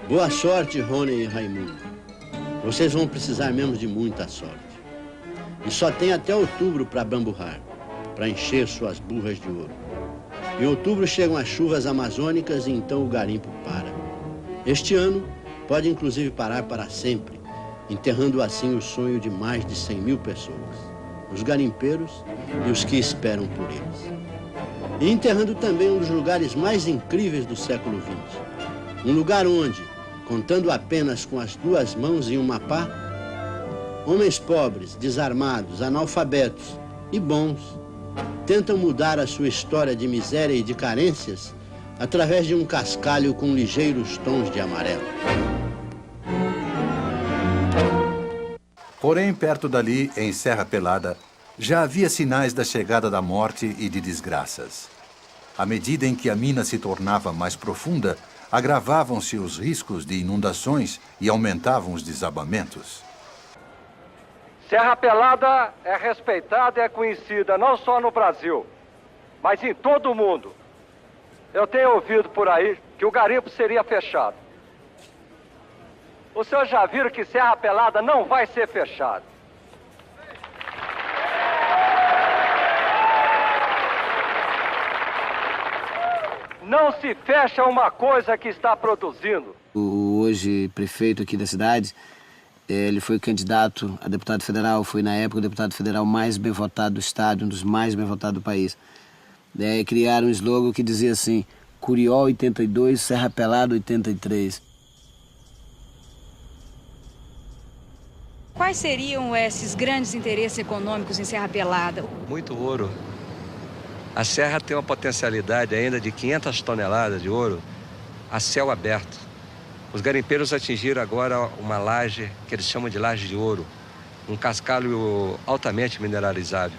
Boa sorte, Rony e Raimundo. Vocês vão precisar mesmo de muita sorte. E só tem até outubro para bamburrar, para encher suas burras de ouro. Em outubro chegam as chuvas amazônicas e então o garimpo para. Este ano pode inclusive parar para sempre, enterrando assim o sonho de mais de 100.000 pessoas, os garimpeiros e os que esperam por eles. E enterrando também um dos lugares mais incríveis do século XX. Um lugar onde, contando apenas com as 2 mãos em uma pá, homens pobres, desarmados, analfabetos e bons tentam mudar a sua história de miséria e de carências através de um cascalho com ligeiros tons de amarelo. Porém, perto dali, em Serra Pelada, já havia sinais da chegada da morte e de desgraças. À medida em que a mina se tornava mais profunda, agravavam-se os riscos de inundações e aumentavam os desabamentos. Serra Pelada é respeitada e é conhecida não só no Brasil, mas em todo o mundo. Eu tenho ouvido por aí que o garimpo seria fechado. Os senhores já viram que Serra Pelada não vai ser fechado. Não se fecha uma coisa que está produzindo. O hoje prefeito aqui da cidade, ele foi candidato a deputado federal, foi na época o deputado federal mais bem votado do estado, um dos mais bem votados do país. Criaram um slogan que dizia assim: Curió 82, Serra Pelada 83. Quais seriam esses grandes interesses econômicos em Serra Pelada? Muito ouro. A serra tem uma potencialidade ainda de 500 toneladas de ouro a céu aberto. Os garimpeiros atingiram agora uma laje que eles chamam de laje de ouro, um cascalho altamente mineralizável.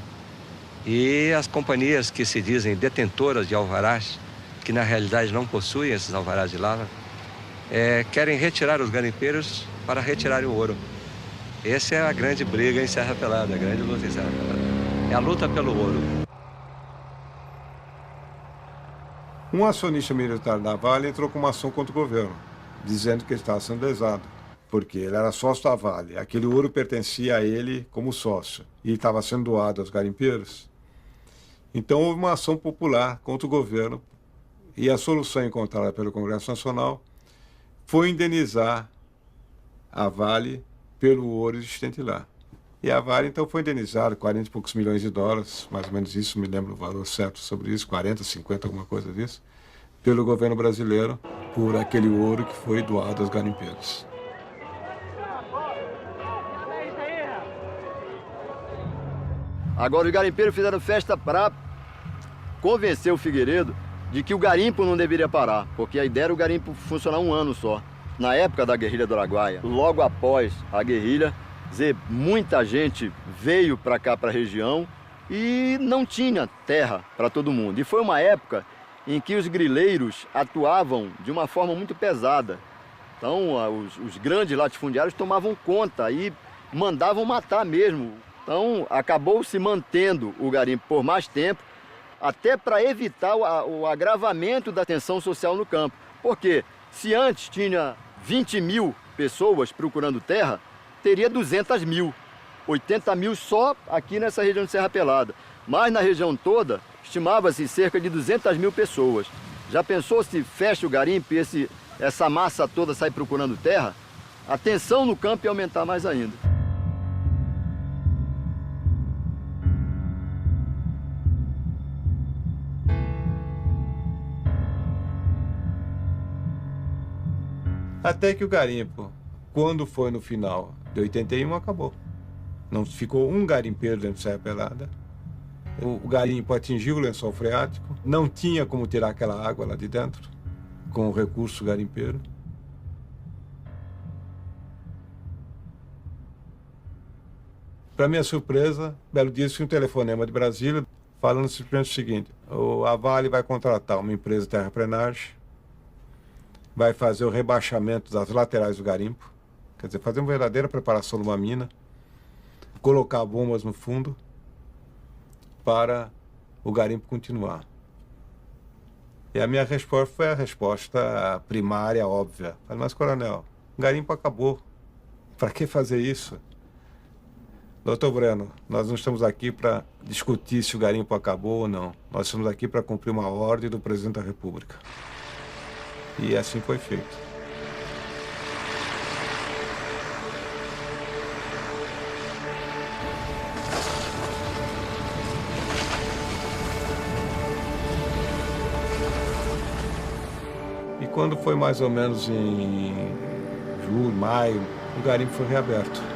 E as companhias que se dizem detentoras de alvarás, que na realidade não possuem esses alvarás de lava, querem retirar os garimpeiros para retirarem o ouro. Essa é a grande briga em Serra Pelada, a grande luta em Serra Pelada. É a luta pelo ouro. Um acionista militar da Vale entrou com uma ação contra o governo, dizendo que ele estava sendo lesado, porque ele era sócio da Vale. Aquele ouro pertencia a ele como sócio e estava sendo doado aos garimpeiros. Então houve uma ação popular contra o governo e a solução encontrada pelo Congresso Nacional foi indenizar a Vale pelo ouro existente lá. E a Vale então foi indenizada 40 e poucos milhões de dólares, mais ou menos isso, me lembro o valor certo sobre isso, 40, 50, alguma coisa disso, pelo governo brasileiro por aquele ouro que foi doado aos garimpeiros. Agora os garimpeiros fizeram festa para convencer o Figueiredo de que o garimpo não deveria parar, porque a ideia era o garimpo funcionar um ano só. Na época da guerrilha do Araguaia, logo após a guerrilha, muita gente veio para cá, para a região, e não tinha terra para todo mundo. E foi uma época em que os grileiros atuavam de uma forma muito pesada. Então, os grandes latifundiários tomavam conta e mandavam matar mesmo. Então, acabou se mantendo o garimpo por mais tempo, até para evitar o agravamento da tensão social no campo. Porque se antes tinha 20.000 pessoas procurando terra, teria 200.000, 80.000 só aqui nessa região de Serra Pelada. Mas na região toda, estimava-se cerca de 200.000 pessoas. Já pensou se fecha o garimpo e essa massa toda sai procurando terra? A tensão no campo ia aumentar mais ainda. Até que o garimpo, quando foi no final de 81, acabou. Não ficou um garimpeiro dentro de Serra Pelada. O garimpo atingiu o lençol freático, não tinha como tirar aquela água lá de dentro, com o recurso garimpeiro. Para minha surpresa, belo dia, um telefonema de Brasília, falando simplesmente o seguinte: a Vale vai contratar uma empresa de terraplenagem, vai fazer o rebaixamento das laterais do garimpo, quer dizer, fazer uma verdadeira preparação de uma mina, colocar bombas no fundo para o garimpo continuar. E a minha resposta foi a resposta primária, óbvia. Falei, mas coronel, o garimpo acabou. Para que fazer isso? Doutor Breno, nós não estamos aqui para discutir se o garimpo acabou ou não. Nós estamos aqui para cumprir uma ordem do presidente da República. E assim foi feito. E quando foi mais ou menos em julho, maio, o garimpo foi reaberto.